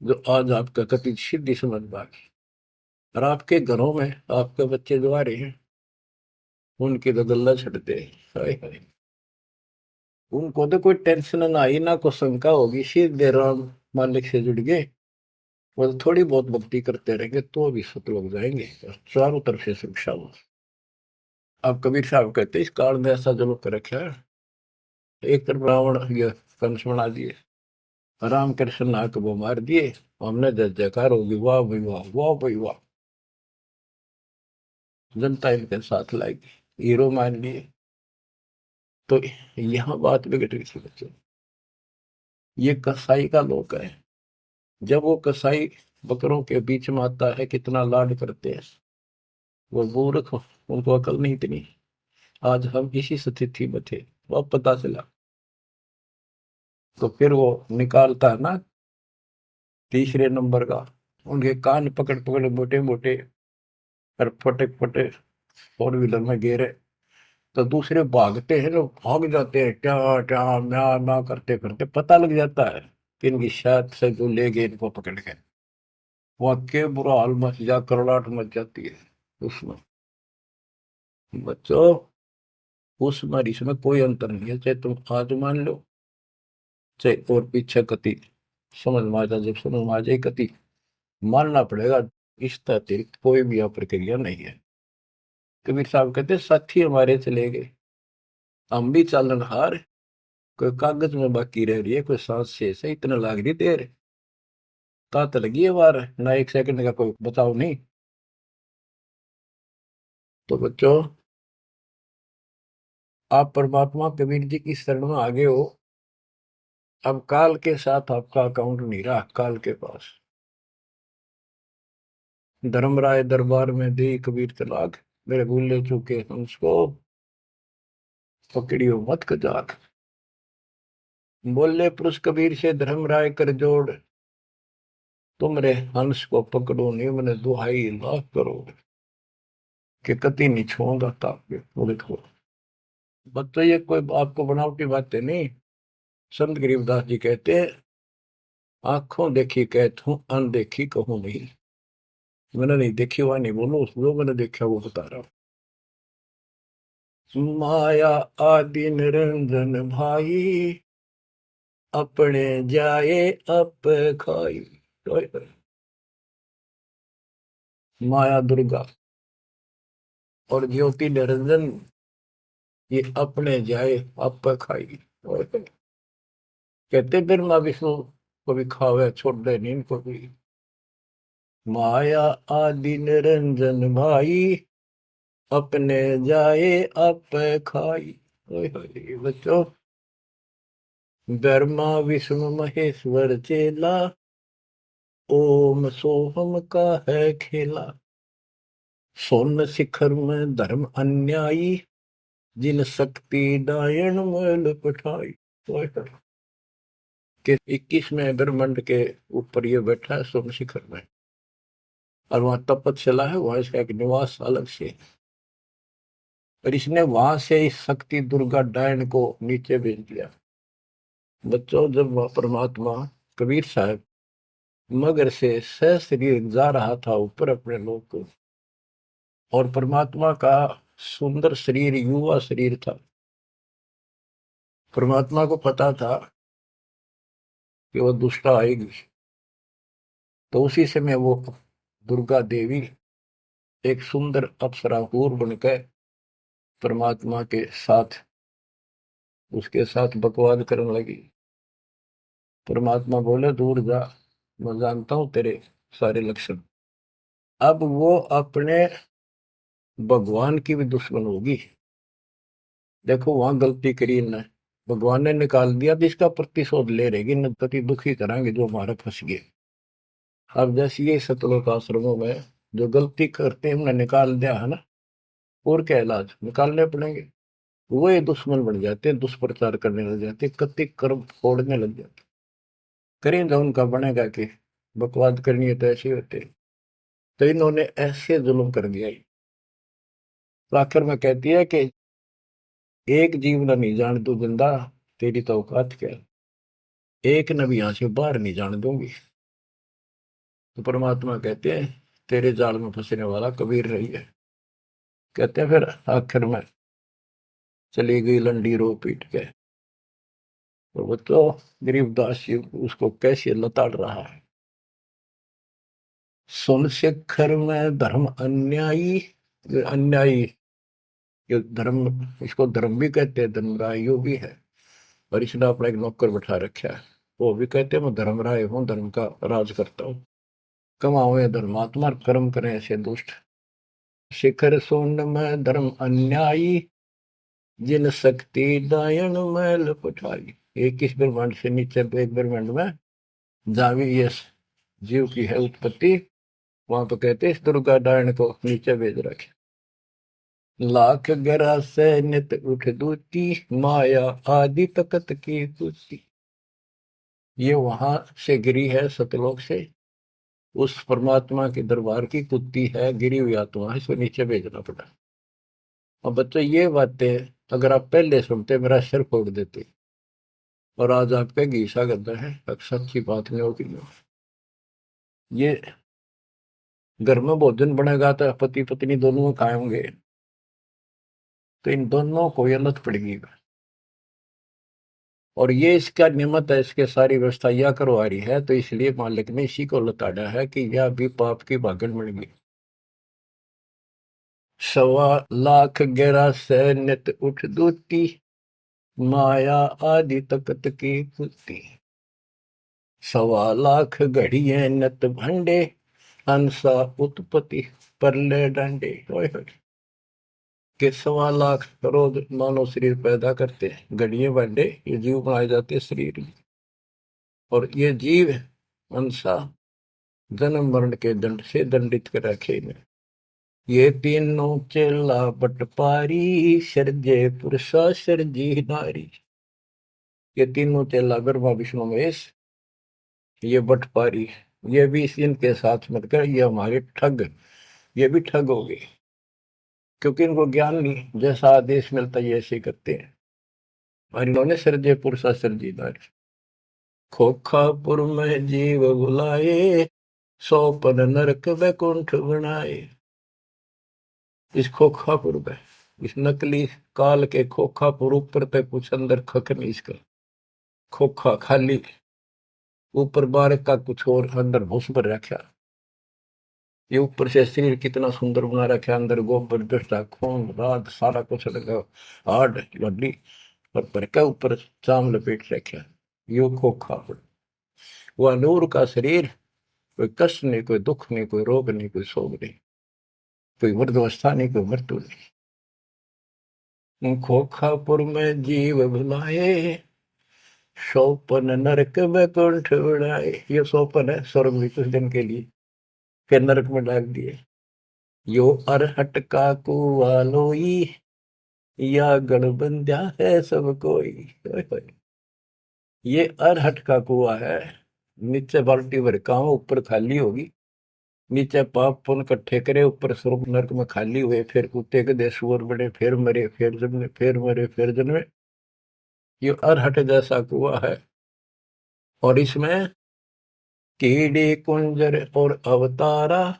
जो आज आपका कति सिद्धि समझ पाए। और आपके घरों में आपके बच्चे जो आ रहे हैं, उनकी तो गल्ला छड़ते, हाय हाय। उनको तो कोई टेंशन ना आई, ना कोई शंका होगी, सीधे राम मालिक से जुड़ गए। वो तो थोड़ी बहुत भक्ति करते रहेंगे तो भी सतलोक जाएंगे, और चारों तरफ से शिक्षा हो। अब कबीर साहब कहते इस काल में ऐसा जो कर रखा है, एक तरफ रावण ये कंस बना दिए, राम कृष्ण नाक वो मार दिए, हमने जय जयकार होगी, वाह भाई वाह, वाह भाई वाह। जनता इनके साथ लाएगी, हीरो मान लिए। तो यहाँ बात बिगड़ रही थी बच्चों। ये कसाई का लोक है। जब वो कसाई बकरों के बीच में आता है, कितना लाड करते हैं। वो मूर्ख, उनको अकल नहीं इतनी। आज हम इसी स्थिति में थे, वो अब पता चला। तो फिर वो निकालता है ना, तीसरे नंबर का, उनके कान पकड़ पकड़ मोटे मोटे, और फटे फटे फोर व्हीलर में गेरे। तो दूसरे भागते हैं, लोग भाग जाते हैं, क्या क्या म्या म्या करते करते, पता लग जाता है कि इनकी शायद से जो ले गए इनको पकड़ के। वहां के बुरा हाल मच जा, करड़ाहट मच जाती है उसमें। बच्चों, उसमें और इसमें कोई अंतर नहीं है, चाहे तुम आज मान लो, चाहे और पीछे कति समझ में आ जाए, जब समझ में आ जाए कति मानना पड़ेगा। इस अतिरिक्त कोई भी यहाँ प्रक्रिया नहीं है। कबीर साहब कहते साथी हमारे चले गए, हम भी चालन हार, कोई कागज में बाकी रह रही है, कोई सांस शेष है, इतना लाग रही देर, तात लगी है वार, ना एक सेकंड का कोई बचाव नहीं। तो बच्चों, आप परमात्मा कबीर जी की शरण में आगे हो। अब काल के साथ आपका अकाउंट नहीं रहा, काल के पास। धर्मराय दरबार में दे कबीर तलाक, मेरे भूले चूके हंस को पकड़ियो मत कजाक। बोले पुरुष कबीर से धर्मराय कर जोड़, तुमरे हंस को पकड़ो निम्न दुहाई लाख करोड़, कि कति नहीं छोड़ूंगा ताप वो देखो। बच्चों, ये कोई आपको बनावटी बातें नहीं। संत गरीबदास जी कहते हैं, आंखों देखी कहत हूं, अनदेखी कहूं नहीं। मैंने नहीं देखी हुआ नहीं बोलो, जो मैंने देखा वो बता रहा हूं। माया आदि निरंजन भाई, अपने जाए अप खाई। माया दुर्गा और ज्योति निरंजन, ये अपने जाए अप खाई। कहते ब्रह्मा विष्णु को भी खावे, छोड़ दे नहीं इनको भी। माया आदि निरंजन भाई, अपने जाए अप खाई। बच्चों, ब्रह्मा विष्णु महेश्वर चेला, ओम सोहम का है खेला, सोन शिखर में धर्म अन्यायी, जिन शक्ति डायन मैल पठाई। तो कि 21वें ब्रह्मांड के ऊपर ये बैठा है सोम शिखर में, और वहां तपस्या है, वहां इसका एक निवास अलग से है। और इसने वहां से इस शक्ति दुर्गा डायन को नीचे भेज दिया। बच्चों, जब वह परमात्मा कबीर साहब मगर से सशरीर जा रहा था ऊपर अपने लोक को, और परमात्मा का सुंदर शरीर युवा शरीर था, परमात्मा को पता था कि वह दुष्टा आएगी, तो उसी समय वो दुर्गा देवी एक सुंदर अप्सरा हूर बनकर परमात्मा के साथ उसके साथ बकवाद करने लगी। परमात्मा बोले दूर जा, मैं जानता हूं तेरे सारे लक्षण। अब वो अपने भगवान की भी दुश्मन होगी। देखो वहां गलती करी इन्हें, भगवान ने निकाल दिया तो इसका प्रतिशोध ले रहेगी, न पति दुखी कराएंगे जो हमारे फंस गए। अब जैसे ये सतलोक आश्रमों में जो गलती करते हैं उन्हें निकाल दिया है ना, और क्या इलाज निकालने पड़ेंगे। वो ये दुश्मन बन जाते हैं, दुष्प्रचार करने लग जाते हैं, कति कर्म फोड़ने लग जाते। करें जो उनका बनेगा कि बकवाद करनी है तो ऐसे होते। तो इन्होंने ऐसे जुल्म कर दिया। तो आखिर में कहती है कि एक जीव न नहीं जान तू जिंदा, तेरी तो औकात क्या, एक न भी यहां से बाहर नहीं जाने दूंगी। तो परमात्मा कहते हैं तेरे जाल में फंसने वाला कबीर रही है। कहते हैं फिर आखिर में चली गई लंडी रो पीट के। तो वो तो गरीबदास जी उसको कैसे लताड़ रहा है। सुन शिखर में धर्म अन्यायी, अन्यायी ये धर्म, इसको धर्म भी कहते हैं, धर्मराय यो भी है। और इसने अपना एक नौकर बैठा रखा है, वो भी कहते हैं मैं धर्मराय हूँ, धर्म का राज करता हूँ। कमाओ ये धर्मात्मा, कर्म करें ऐसे दुष्ट। शिखर सोन में धर्म अन्यायी, जिन शक्ति दायन मैल पठाई। 21 ब्रह्मांड से नीचे एक ब्रह्मांड में जहाँ भी ये जीव की है उत्पत्ति, वहां तो कहते इस दुर्गा डायन को नीचे भेज रखे। लाख गरा से नित उठ दूती, माया आदि तकत की कुती। ये वहां से गिरी है सतलोक से, उस परमात्मा के दरबार की कुत्ती है, गिरी हुई आत्मा है, इसको नीचे भेजना पड़ा। अब बच्चों ये बातें अगर आप पहले सुनते मेरा सिर फोड़ देते, और आज आपका घीसा गद्दा है, सच्ची बात नहीं होगी। ये घर में भोजन बनेगा तो पति पत्नी दोनों खाएंगे, तो इन दोनों को ये लत पड़ेगी। और ये इसका निमित्त है, इसके सारी व्यवस्था यह करवा रही है, तो इसलिए मालिक ने इसी को लताड़ा है कि यह भी पाप की भागन बन गई। 1.25 लाख गहरा से नित उठ दूती, माया आदि तकत की कुत्ती। 1.25 लाख घड़िए नत भंडे, हंसा उत्पत्ति परले डंडे। के 1.25 लाख करोड़ मानव शरीर पैदा करते हैं, घड़िए भांडे ये जीव बनाए जाते हैं शरीर में। और ये जीव हंसा जन्म मरण के दंड से दंडित कर रखे इन्हें। ये तीनों चेला बटपारी, सर्जे पुरुषा सर्जी नारी। ये तीनों चेला ब्रह्मा विष्णु महेश, ये बटपारी, ये भी इनके साथ मिलकर ये हमारे ठग, ये भी ठग हो गए, क्योंकि इनको ज्ञान नहीं, जैसा आदेश मिलता है ऐसे करते हैं। और इन्होंने सर्जे पुरुषा सर्जी नारी। खोखापुर में जीव बुलाए, 100 नरक वैकुंठ बनाए। इस खोखापुर में, इस नकली काल के खोखापुर ऊपर पे कुछ अंदर खक नहीं, इसका खोखा खाली, ऊपर बार का कुछ और अंदर भूस भर रखा। ये ऊपर से शरीर कितना सुंदर बना रखा, अंदर गोबर दस्ता खून रात सारा कुछ लगा, हार्ड हड्डी और भर का ऊपर चाम लपेट रखा। यो खोखापुर, वह नूर का शरीर, कोई कष्ट नहीं, कोई दुख नहीं, कोई रोग नहीं, कोई शोक नहीं, कोई वृद्धावस्था नहीं, कोई मृत्यु नहीं। खोखापुर में जीव भुलाए, सोपन नरक बैकुंठ बनाए, ये सोपन है स्वर्ग में कुछ दिन के लिए, फिर नरक में डाल दिए। यो अरहट का कुआ लोई, या गणबंध्या है सब कोई। ओए होए। ये अरहट का कुआ है, नीचे बाल्टी भर काम, ऊपर खाली होगी। नीचे पाप पुण्य इकट्ठे करे, ऊपर स्वर्ग नरक में खाली हुए, फिर कुत्ते गधे सुअर बड़े, फिर मरे, फिर जन्मे, फिर मरे, फिर जन्मे। ये अरहट जैसा कुआ है। और इसमें कीड़े कुंजर और अवतारा,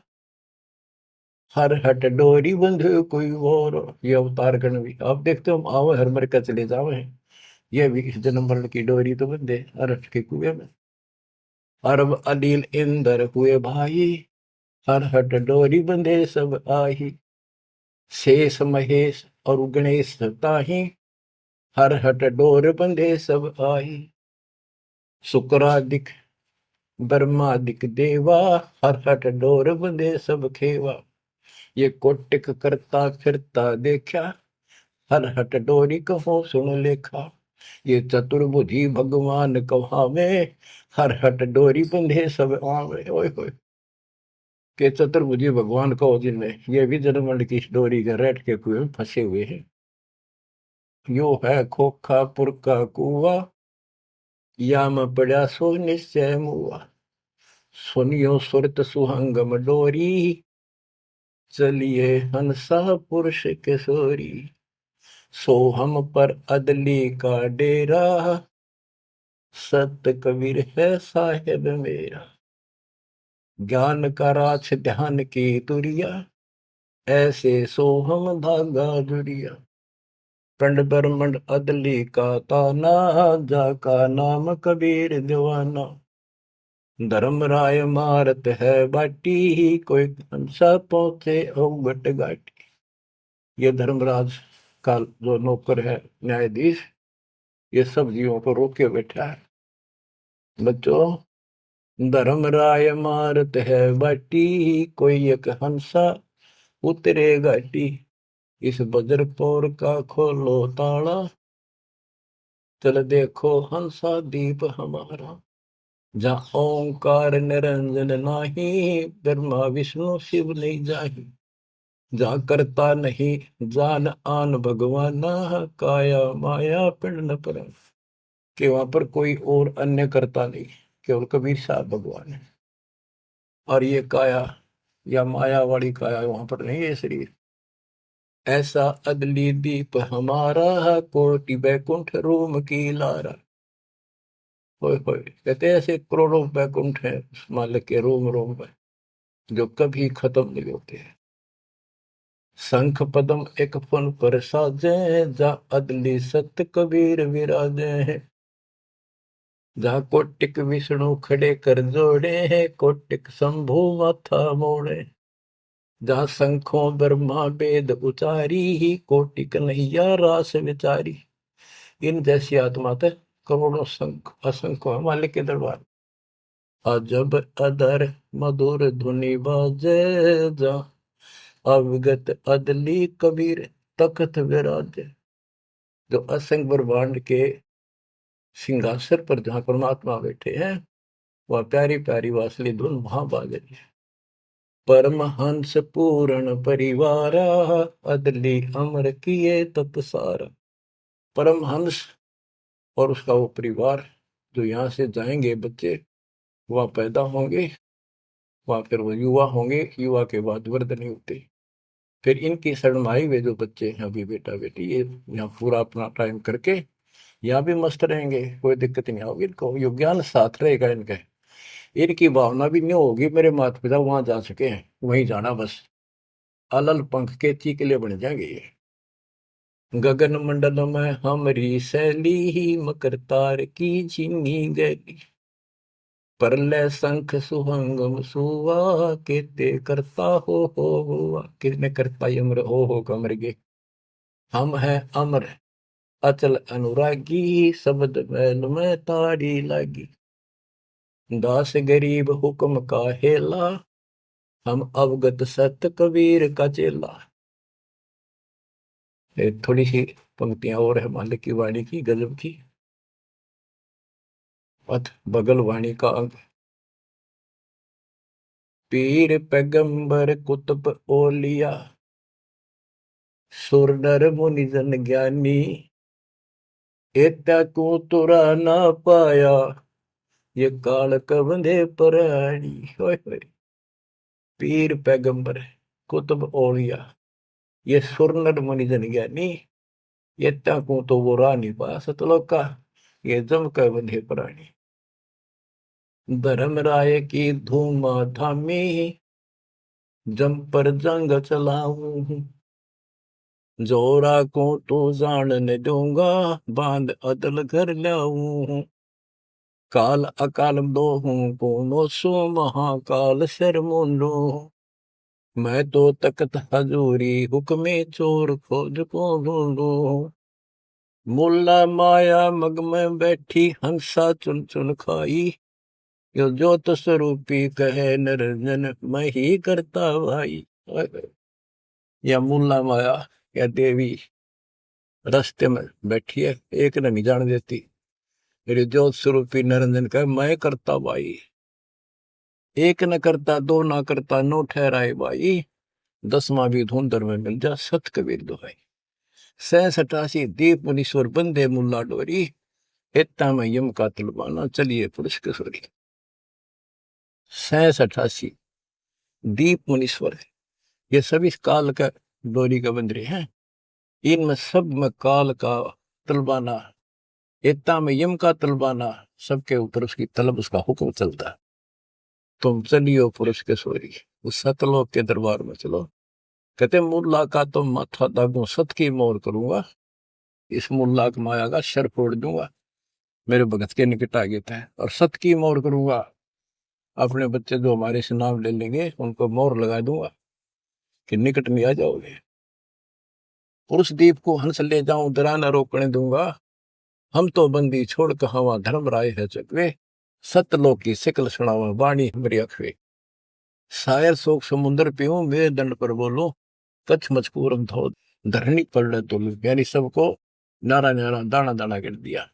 हर हट डोरी बंधे कोई और। ये अवतार गण भी आप देखते हो, आओ हर मर का चले जावे, ये भी इस जन्म मरण की डोरी तो बंधे अरहट के कुएं में। अरब अनिल इंद्र हुए भाई, हर हट डोरी बंधे सब आही। शेष महेश और गणेश ताही, हर हट डोर बंधे सब आही। शुक्रादिक ब्रह्मादिक देवा, हर हट डोर बंधे सब खेवा। ये कोटिक करता फिरता देखा, हर हट डोरी कहो सुन लेखा। ये चतुर्भुजी भगवान कहावे, हर हट डोरी बंधे सब आवे। ओए होए। के चतुर्भुजी भगवान कहो जिनमें, ये भी जन्मंड की डोरी के रेट के कुएं में फंसे हुए हैं। यो है खोखापुर का कुआ, या में पड़ा सो निश्चय मुआ। सुनियो सुरत सुहंगम डोरी, चलिए हंसा पुरुष किशोरी। सो हम पर अदली का डेरा, सत कबीर है साहेब मेरा। ज्ञान का राछ ध्यान की तुरिया, ऐसे सो हम धागा जुड़िया। पंड ब्रह्मंड अदली का ताना, जाका नाम कबीर दीवाना। धर्म राय मारत है बाटी, कोई हंसा पहुंचे अवगट घाटी। ये धर्मराज का जो नौकर है न्यायाधीश, ये सब जीवों को रोक के बैठा है। बच्चों, धर्म राय मारत है बाटी, कोई एक हंसा उतरे घाटी। इस बजरपुर का खोलो ताला, चल देखो हंसा दीप हमारा। जहाँ ओंकार निरंजन नाही, ब्रह्मा विष्णु शिव नहीं जाही। जहाँ करता नहीं जान आन भगवाना, काया माया पिंड न पर। कि वहां पर कोई और अन्य करता नहीं, केवल कबीर साहब भगवान है। और ये काया या माया वाली काया वहां पर नहीं है शरीर। ऐसा अदली दीप हमारा, कोटि बैकुंठ रूम की लारा। होए होए। कहते हैं ऐसे करोड़ों बैकुंठ है उस मालिक के रोम रोम में, जो कभी खत्म नहीं होते हैं। शंख पदम एक फन पर साजे, जा अदली सत कबीर विराजे हैं। जहाँ कोटिक विष्णु खड़े कर जोड़े हैं, कोटिक शंभु माथा मोड़े। जहाँ शंखों ब्रह्मा वेद उचारी, ही कोटि कन्हैया रास विचारी। इन जैसी आत्मा थे करोड़ों शंख असंख्य है मालिक के दरबार। अजब अदर मधुर धुनि बाजे, जा अविगत अदली कबीर तख्त विराजे। जो असंख्य ब्रह्मांड के सिंहासन पर जहाँ परमात्मा बैठे हैं, वह प्यारी प्यारी वासली धुन वहां बाज रही है। परमहंस पूर्ण परिवारा, अदली अमर किए तत्सारा। परमहंस और उसका वो परिवार, जो यहाँ से जाएंगे बच्चे, वह पैदा होंगे, वह फिर वो युवा होंगे, युवा के बाद वृद्ध नहीं होते। फिर इनकी शरणमाई वे जो बच्चे हैं अभी बेटा बेटी, ये यहाँ पूरा अपना टाइम करके यहाँ भी मस्त रहेंगे, कोई दिक्कत नहीं होगी इनको, यो ज्ञान साथ रहेगा इनका। इनकी भावना भी नहीं होगी मेरे माता पिता वहां जा सके हैं, वहीं जाना बस। अलल पंख के चीकले बन जाएंगे ये। गगन मंडल में हमरी शैली, ही मकर तार की झीनी गैली। परलय शंख सुहंगम सुवा, केते करता हो हुआ। किसने करता अमर हो कमर गे। हम हैं अमर अचल अनुरागी, शब्द मैल में ताड़ी लागी। दास गरीब हुक्म का हेला, हम अवगत सत कबीर का चेला। थोड़ी सी पंक्तियां और है मालिक की वाणी की गजब की। अथ बगलवाणी का अंग। पीर पैगंबर कुतुब ओलिया, सुर नर मुनि जन ज्ञानी, एता को तुरा ना पाया, ये काल कबंधे प्राणी। होय होय। पीर पैगंबर कुतुब ओलिया, ये सुर नर मुनि जन ज्ञानी, एता को तो वो रानी पा सतलोका, ये जम का बंधे प्राणी। धर्म राय की धूम थामी, जम पर जंग चलाऊं, जोरा को तो जान न दूंगा, बांध अदल घर लाऊं। काल अकाल दो हूं कोनो सो, महाकाल शर मुंडो, मैं तो तकत हजूरी हुक्मे चोर खोज को ढूंढो। मुल्ला माया मग में बैठी, हंसा चुन चुन खाई, यो ज्योत स्वरूपी कहे निरंजन, मैं ही करता भाई। या मुल्ला माया या देवी रास्ते में बैठी है, एक ने नहीं जान देती। मेरे ज्योत स्वरूपी निरंजन कहे मैं करता भाई। एक न करता, दो ना करता, नो ठहराए भाई, 10वां भी धुंधर में मिल जा, सत कबीर दोहाई। 87 दीप मुनीश्वर बंदे मुल्ला डोरी, इतना में यम का तलबाना, चलिए पुरुष किशोरी। 87 दीप मुनीश्वर है, ये सभी काल का डोरी का बंदरे हैं। इनमें सब में काल का तलबाना, इतना में यम का तलबाना, सबके ऊपर उसकी तलब, उसका हुक्म चलता। तुम चलियो पुरुष किशोरी, उस सतलोक के दरबार में चलो। कहते मुल्ला का तो माथा दागू, सत की मोर करूंगा, इस मुल्ला की माया का सर फोड़ दूंगा। मेरे भगत के निकट आ गए थे, और सत की मोर करूंगा, अपने बच्चे जो हमारे से नाम ले लेंगे उनको मोर लगा दूंगा कि निकट में आ जाओगे। पुरुष दीप को हंस ले जाऊं, दरा न रोकने दूंगा, हम तो बंदी छोड़ कहावा, धर्म राय है चकवे, सतलोक की सिकल सुनावा, वाणी हमारी अखवे। शायर शोक समुद्र पीऊं, मेरे दंड पर बोलो, कच्छ मचकूरम धो धरनी पर तुल। यानी सबको नारा नारा दाना दाना कर दिया।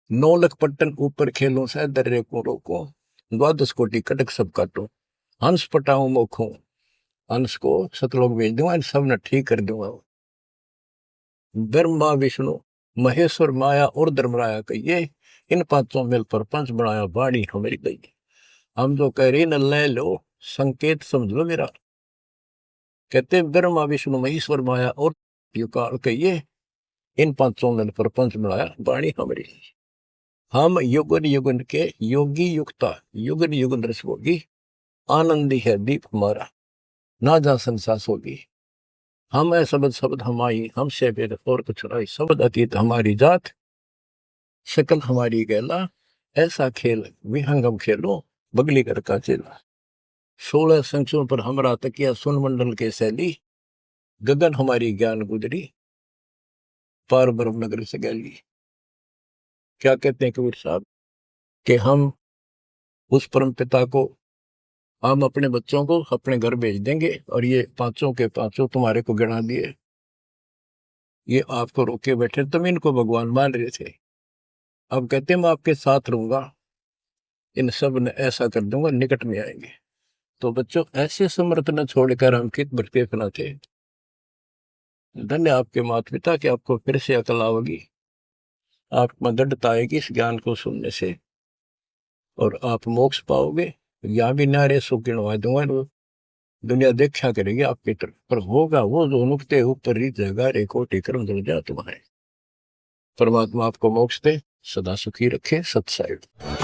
9 लख पट्टन ऊपर खेलों से दर्रे को रोको, 12 कोटि कटक सब काटो, हंस पटाऊं मोखो, हंस को सतलोक भेज दूंगा, इन सब ने ठीक कर दूंगा। ब्रह्मा विष्णु महेश्वर माया और धर्मराया कहिए, इन पांचों मिल पर पंच बनाया, वाणी हमारी गई। हम जो कह रहे न ले लो, संकेत समझ लो मेरा। कहते ब्रह्मा विष्णु महेश्वर माया और युकाल कहिए, इन पांचों मिल पर पंच बनाया, वाणी हमारी। हम युगन युगन के योगी युक्ता, युगन युगन रस होगी, आनंदी है दीप हमारा, ना जा संसास होगी। हम है शब्द शब्द हमारी, हमसे भेद और कुछ नहीं, शब्द अतीत हमारी जात, शकल हमारी गैला, ऐसा खेल विहंगम खेलो, बगली कर का चेला। 16 संख्यों पर हमरा तकिया, सुन मंडल के शैली, गगन हमारी ज्ञान गुजरी, पार ब्रह्म नगर से गैली। क्या कहते हैं कबीर साहब कि हम उस परम पिता को, हम अपने बच्चों को अपने घर भेज देंगे, और ये पांचों के पांचों तुम्हारे को गिना दिए, ये आपको रोके बैठे, तुम इनको भगवान मान रहे थे। अब कहते मैं आपके साथ रहूंगा, इन सब ने ऐसा कर दूंगा, निकट में आएंगे। तो बच्चों ऐसे समर्थ न छोड़कर हम कित भटके फना थे। धन्य आपके माता पिता कि आपको फिर से अकल आओगी, आप मददता आएगी इस ज्ञान को सुनने से, और आप मोक्ष पाओगे। यहाँ भी नारे सुख गिनवा दूंगा, दुनिया देखा करेगी आपकी तरफ, पर होगा वो जो नुकते ऊपर रीत जगा रे कोटि कर्म जल जा तुम्हारे। परमात्मा आपको मोक्ष दे, सदा सुखी रखे। सत्साई।